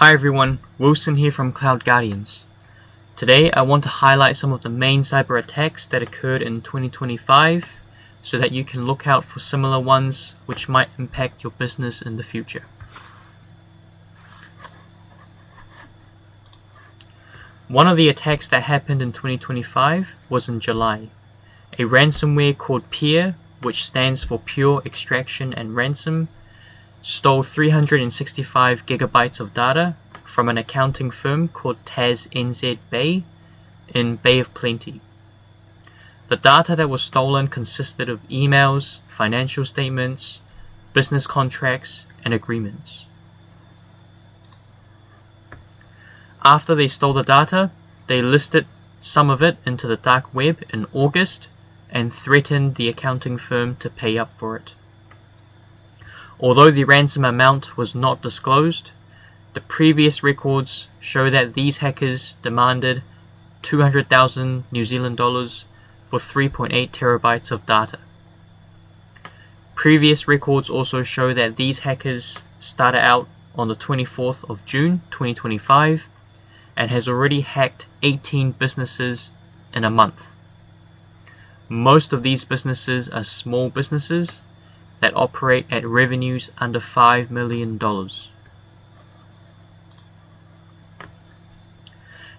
Hi everyone, Wilson here from Cloud Guardians. Today I want to highlight some of the main cyber attacks that occurred in 2025 so that you can look out for similar ones which might impact your business in the future. One of the attacks that happened in 2025 was in July. A ransomware called PEAR, which stands for Pure Extraction and Ransom, stole 365 gigabytes of data from an accounting firm called TAS-NZ Bay in Bay of Plenty. The data that was stolen consisted of emails, financial statements, business contracts, and agreements. After they stole the data, they listed some of it into the dark web in August and threatened the accounting firm to pay up for it. Although the ransom amount was not disclosed, the previous records show that these hackers demanded 200,000 New Zealand dollars for 3.8 terabytes of data. Previous records also show that these hackers started out on the 24th of June 2025 and has already hacked 18 businesses in a month. Most of these businesses are small businesses that operate at revenues under $5 million.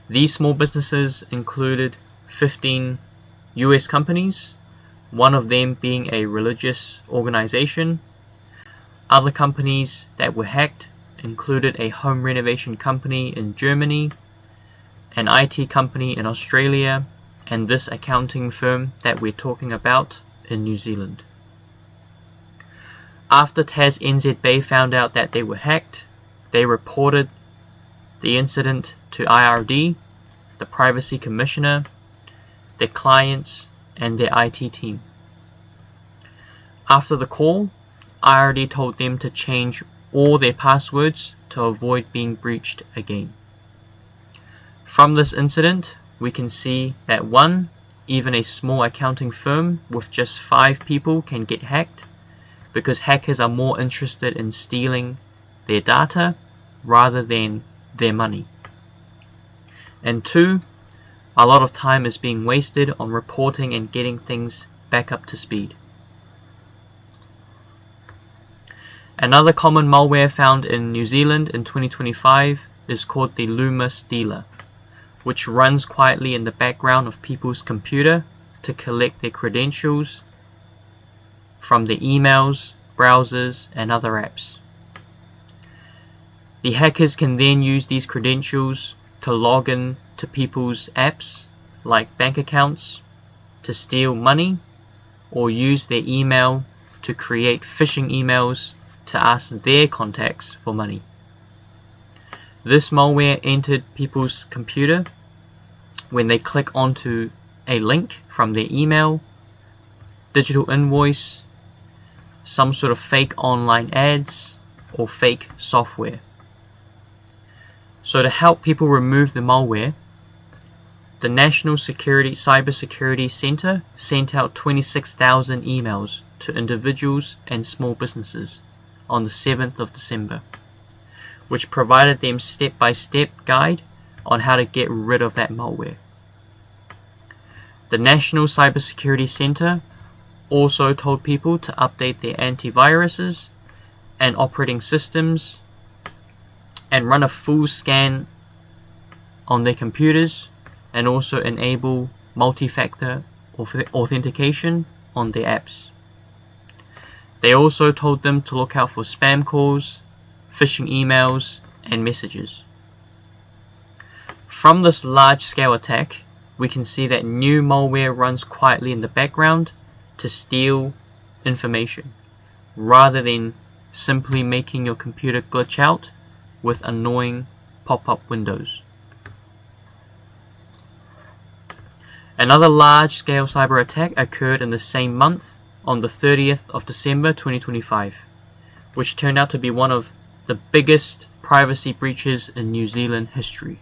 These small businesses included 15 US companies, one of them being a religious organization. Other companies that were hacked included a home renovation company in Germany, an IT company in Australia, and this accounting firm that we're talking about in New Zealand. After TAS-NZ Bay found out that they were hacked, they reported the incident to IRD, the Privacy Commissioner, their clients, and their IT team. After the call, IRD told them to change all their passwords to avoid being breached again. From this incident, we can see that 1. Even a small accounting firm with just 5 people can get hacked, because hackers are more interested in stealing their data rather than their money. And 2, a lot of time is being wasted on reporting and getting things back up to speed. Another common malware found in New Zealand in 2025 is called the Lumma stealer, which runs quietly in the background of people's computer to collect their credentials from the emails, browsers, and other apps. The hackers can then use these credentials to log in to people's apps like bank accounts to steal money, or use their email to create phishing emails to ask their contacts for money. This malware entered people's computer when they click onto a link from their email, digital invoice, some sort of fake online ads, or fake software. So to help people remove the malware, the National Cybersecurity Center sent out 26,000 emails to individuals and small businesses on the 7th of December, which provided them step-by-step guide on how to get rid of that malware. The National Cybersecurity Center also told people to update their antiviruses and operating systems and run a full scan on their computers, and also enable multi-factor authentication on their apps. They also told them to look out for spam calls, phishing emails, and messages. From this large-scale attack, we can see that new malware runs quietly in the background to steal information, rather than simply making your computer glitch out with annoying pop-up windows. Another large-scale cyber attack occurred in the same month on the 30th of December 2025, which turned out to be one of the biggest privacy breaches in New Zealand history,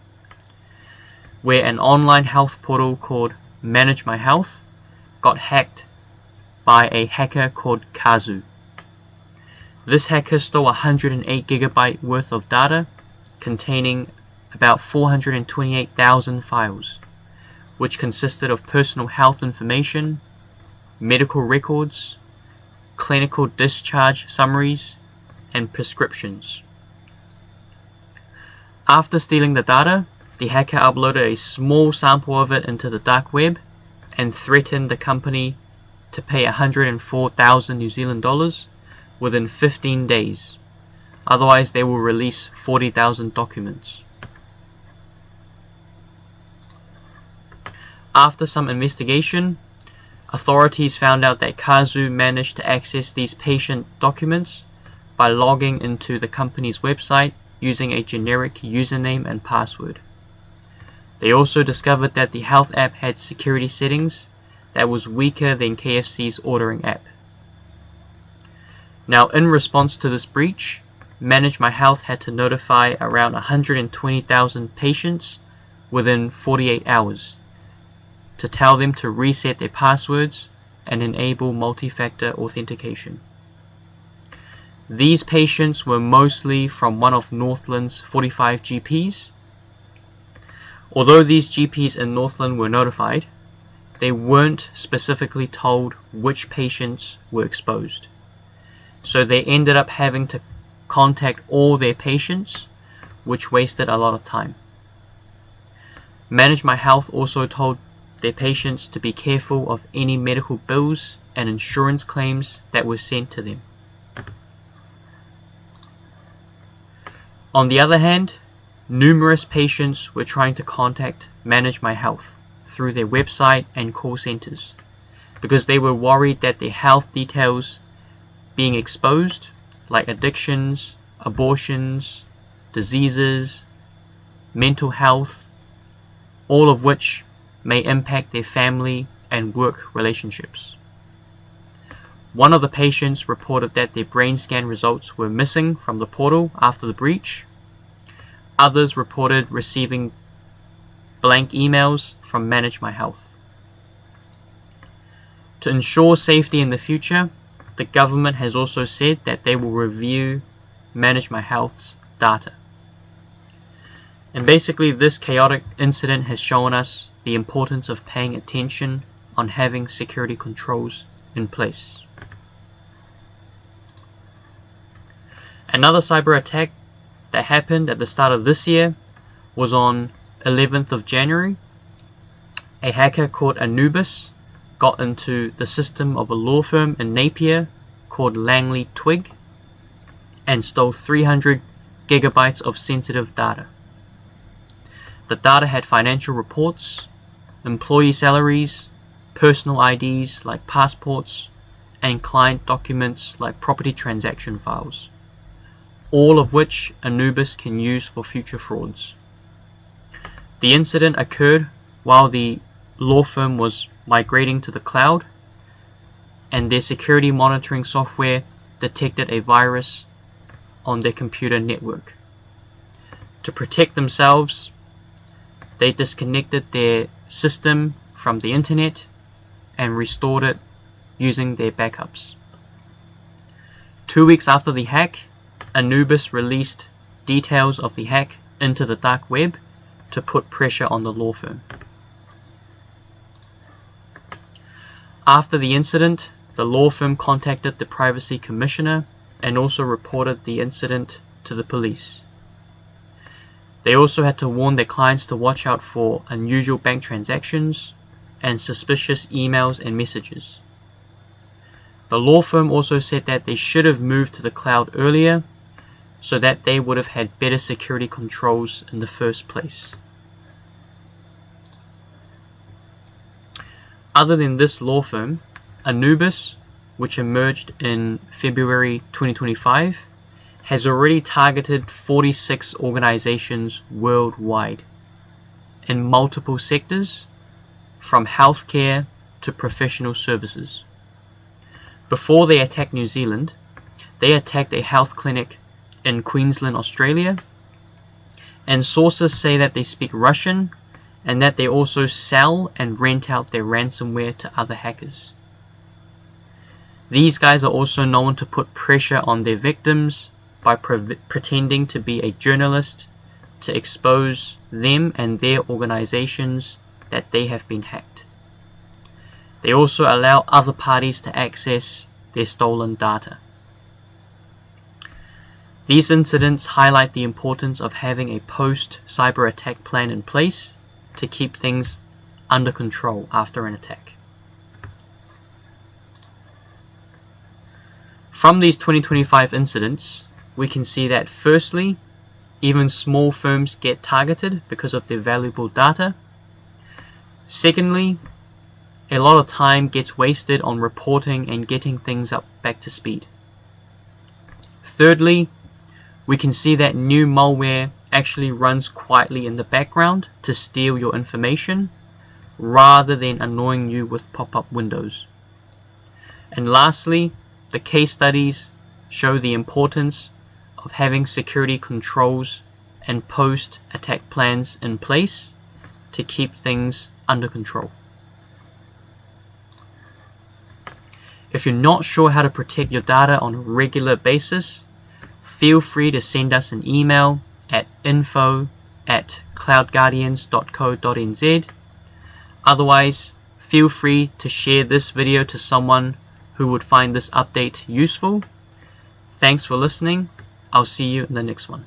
where an online health portal called Manage My Health got hacked by a hacker called Kazu. This hacker stole 108 GB worth of data containing about 428,000 files, which consisted of personal health information, medical records, clinical discharge summaries, and prescriptions. After stealing the data, the hacker uploaded a small sample of it into the dark web and threatened the company to pay 104,000 New Zealand dollars within 15 days. Otherwise, they will release 40,000 documents. After some investigation, authorities found out that Kazu managed to access these patient documents by logging into the company's website using a generic username and password. They also discovered that the health app had security settings that was weaker than KFC's ordering app. Now, in response to this breach, Manage My Health had to notify around 120,000 patients within 48 hours to tell them to reset their passwords and enable multi-factor authentication. These patients were mostly from one of Northland's 45 GPs. Although these GPs in Northland were notified, they weren't specifically told which patients were exposed. So they ended up having to contact all their patients, which wasted a lot of time. Manage My Health also told their patients to be careful of any medical bills and insurance claims that were sent to them. On the other hand, numerous patients were trying to contact Manage My Health through their website and call centers because they were worried that their health details being exposed, like addictions, abortions, diseases, mental health, all of which may impact their family and work relationships. One of the patients reported that their brain scan results were missing from the portal after the breach. Others reported receiving blank emails from Manage My Health. To ensure safety in the future, the government has also said that they will review Manage My Health's data. And basically, this chaotic incident has shown us the importance of paying attention on having security controls in place. Another cyber attack that happened at the start of this year was on 11th of January. A hacker called Anubis got into the system of a law firm in Napier called Langley Twigg and stole 300 gigabytes of sensitive data. The data had financial reports, employee salaries, personal IDs like passports, and client documents like property transaction files, all of which Anubis can use for future frauds. The incident occurred while the law firm was migrating to the cloud, and their security monitoring software detected a virus on their computer network. To protect themselves, they disconnected their system from the internet and restored it using their backups. 2 weeks after the hack, Anubis released details of the hack into the dark web to put pressure on the law firm. After the incident, the law firm contacted the Privacy Commissioner and also reported the incident to the police. They also had to warn their clients to watch out for unusual bank transactions and suspicious emails and messages. The law firm also said that they should have moved to the cloud earlier so that they would have had better security controls in the first place. Other than this law firm, Anubis, which emerged in February 2025, has already targeted 46 organizations worldwide in multiple sectors, from healthcare to professional services. Before they attacked New Zealand, they attacked a health clinic in Queensland, Australia, and sources say that they speak Russian and that they also sell and rent out their ransomware to other hackers. These guys are also known to put pressure on their victims by pretending to be a journalist to expose them and their organizations that they have been hacked. They also allow other parties to access their stolen data. These incidents highlight the importance of having a post-cyber attack plan in place to keep things under control after an attack. From these 2025 incidents, we can see that firstly, even small firms get targeted because of their valuable data. Secondly, a lot of time gets wasted on reporting and getting things back to speed. Thirdly, we can see that new malware actually runs quietly in the background to steal your information rather than annoying you with pop-up windows. And lastly, the case studies show the importance of having security controls and post-attack plans in place to keep things under control. If you're not sure how to protect your data on a regular basis, feel free to send us an email at info@cloudguardians.co.nz. Otherwise, feel free to share this video to someone who would find this update useful. Thanks for listening. I'll see you in the next one.